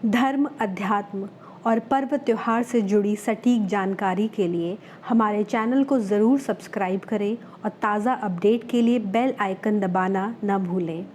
धर्म, अध्यात्म और पर्व त्योहार से जुड़ी सटीक जानकारी के लिए हमारे चैनल को ज़रूर सब्सक्राइब करें और ताज़ा अपडेट के लिए बेल आइकन दबाना न भूलें।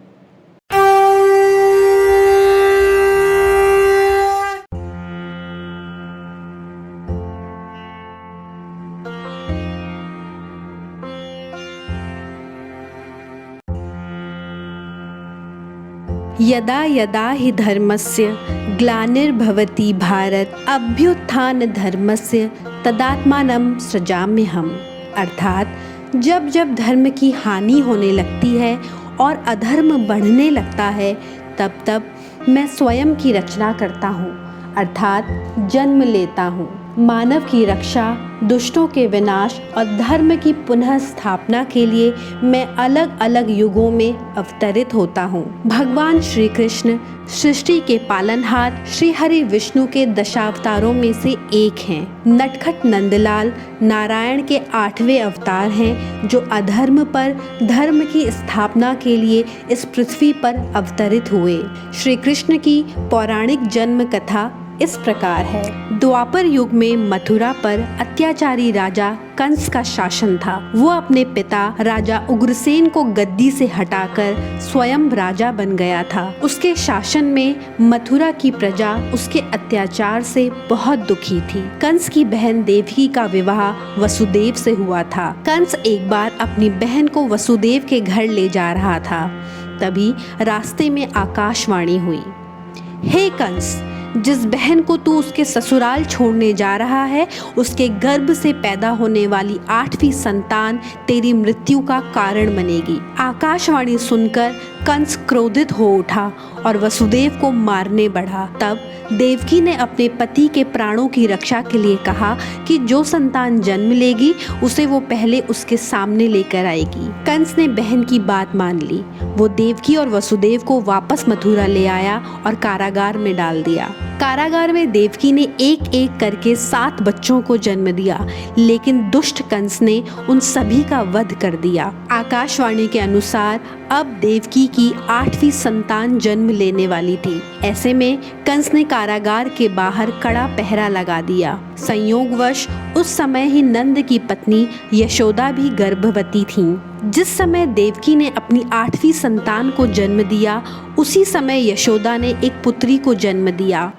यदा यदा हि धर्मस्य ग्लानिर्भवति भारत अभ्युत्थान धर्मस्य तदात्मानं सृजाम्यहम्। अर्थात जब जब धर्म की हानि होने लगती है और अधर्म बढ़ने लगता है तब तब मैं स्वयं की रचना करता हूँ, अर्थात जन्म लेता हूँ। मानव की रक्षा, दुष्टों के विनाश और धर्म की पुनः स्थापना के लिए मैं अलग अलग युगों में अवतरित होता हूँ। भगवान श्री कृष्ण सृष्टि के पालनहार श्री हरि विष्णु के दशावतारों में से एक हैं। नटखट नंदलाल नारायण के 8वें अवतार हैं, जो अधर्म पर धर्म की स्थापना के लिए इस पृथ्वी पर अवतरित हुए। श्री कृष्ण की पौराणिक जन्म कथा इस प्रकार है। द्वापर युग में मथुरा पर अत्याचारी राजा कंस का शासन था। वो अपने पिता राजा उग्रसेन को गद्दी से हटाकर स्वयं राजा बन गया था। उसके शासन में मथुरा की प्रजा उसके अत्याचार से बहुत दुखी थी। कंस की बहन देवकी का विवाह वसुदेव से हुआ था। कंस एक बार अपनी बहन को वसुदेव के घर ले जा रहा था। तभी रास्ते में आकाशवाणी हुई, हे कंस, जिस बहन को तू उसके ससुराल छोड़ने जा रहा है, उसके गर्भ से पैदा होने वाली 8वीं संतान तेरी मृत्यु का कारण बनेगी। आकाशवाणी सुनकर कंस क्रोधित हो उठा और वसुदेव को मारने बढ़ा। तब देवकी ने अपने पति के प्राणों की रक्षा के लिए कहा कि जो संतान जन्म लेगी उसे वो पहले उसके सामने लेकर आएगी। कंस ने बहन की बात मान ली। वो देवकी और वसुदेव को वापस मथुरा ले आया और कारागार में डाल दिया। कारागार में देवकी ने एक एक करके 7 बच्चों को जन्म दिया, लेकिन दुष्ट कंस ने उन सभी का वध कर दिया। आकाशवाणी के अनुसार अब देवकी की 8वीं संतान जन्म लेने वाली थी। ऐसे में कंस ने कारागार के बाहर कड़ा पहरा लगा दिया। संयोगवश उस समय ही नंद की पत्नी यशोदा भी गर्भवती थीं। जिस समय देवकी ने अपनी 8वीं संतान को जन्म दिया, उसी समय यशोदा ने एक पुत्री को जन्म दिया।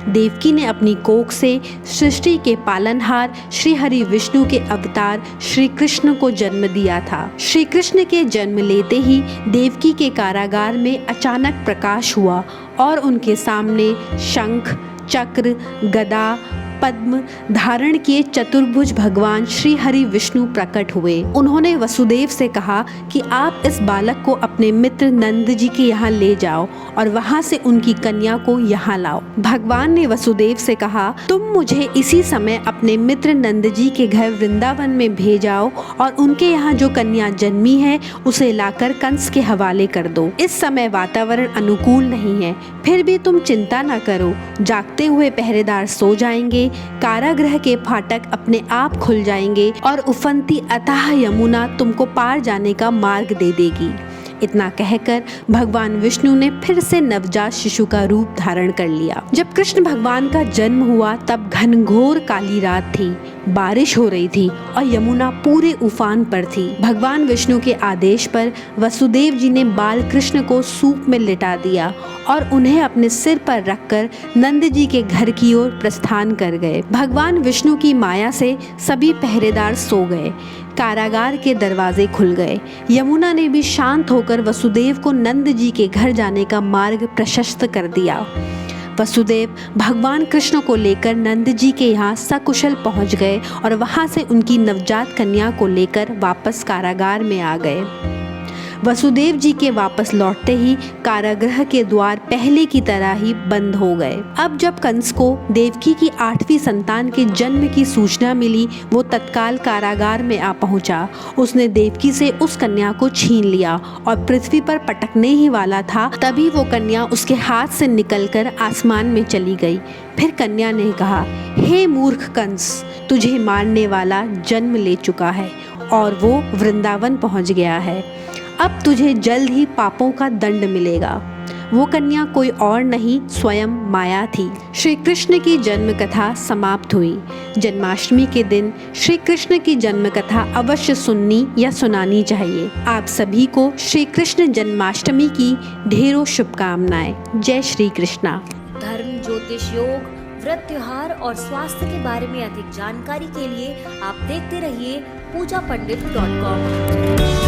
देवकी ने अपनी कोख से सृष्टि के पालनहार श्री हरि विष्णु के अवतार श्री कृष्ण को जन्म दिया था। श्री कृष्ण के जन्म लेते ही देवकी के कारागार में अचानक प्रकाश हुआ और उनके सामने शंख, चक्र, गदा, पद्म धारण किए चतुर्भुज भगवान श्री हरि विष्णु प्रकट हुए। उन्होंने वसुदेव से कहा कि आप इस बालक को अपने मित्र नंद जी के यहाँ ले जाओ और वहाँ से उनकी कन्या को यहाँ लाओ। भगवान ने वसुदेव से कहा, तुम मुझे इसी समय अपने मित्र नंद जी के घर वृंदावन में भेजाओ और उनके यहाँ जो कन्या जन्मी है उसे लाकर कंस के हवाले कर दो। इस समय वातावरण अनुकूल नहीं है, फिर भी तुम चिंता न करो। जागते हुए पहरेदार सो जाएंगे, कारागृह के फाटक अपने आप खुल जाएंगे और उफनती अथाह यमुना तुमको पार जाने का मार्ग दे देगी। इतना कहकर भगवान विष्णु ने फिर से नवजात शिशु का रूप धारण कर लिया। जब कृष्ण भगवान का जन्म हुआ तब घनघोर काली रात थी, बारिश हो रही थी और यमुना पूरे उफान पर थी। भगवान विष्णु के आदेश पर वसुदेव जी ने बाल कृष्ण को सूप में लिटा दिया और उन्हें अपने सिर पर रखकर नंद जी के घर की ओर प्रस्थान कर गए। भगवान विष्णु की माया से सभी पहरेदार सो गए। कारागार के दरवाजे खुल गए। यमुना ने भी शांत होकर वसुदेव को नंद जी के घर जाने का मार्ग प्रशस्त कर दिया। वसुदेव भगवान कृष्ण को लेकर नंद जी के यहाँ सकुशल पहुँच गए और वहाँ से उनकी नवजात कन्या को लेकर वापस कारागार में आ गए। वसुदेव जी के वापस लौटते ही कारागृह के द्वार पहले की तरह ही बंद हो गए। अब जब कंस को देवकी की 8वीं संतान के जन्म की सूचना मिली, वो तत्काल कारागार में आ पहुंचा। उसने देवकी से उस कन्या को छीन लिया और पृथ्वी पर पटकने ही वाला था, तभी वो कन्या उसके हाथ से निकलकर आसमान में चली गई। फिर कन्या ने कहा, हे मूर्ख कंस, तुझे मारने वाला जन्म ले चुका है और वो वृंदावन पहुंच गया है। अब तुझे जल्द ही पापों का दंड मिलेगा। वो कन्या कोई और नहीं स्वयं माया थी। श्री कृष्ण की जन्म कथा समाप्त हुई। जन्माष्टमी के दिन श्री कृष्ण की जन्म कथा अवश्य सुननी या सुनानी चाहिए। आप सभी को श्री कृष्ण जन्माष्टमी की ढेरों शुभकामनाएं। जय श्री कृष्णा। धर्म, ज्योतिष, योग, व्रत, त्योहार और स्वास्थ्य के बारे में अधिक जानकारी के लिए आप देखते रहिए पूजापंडित.com।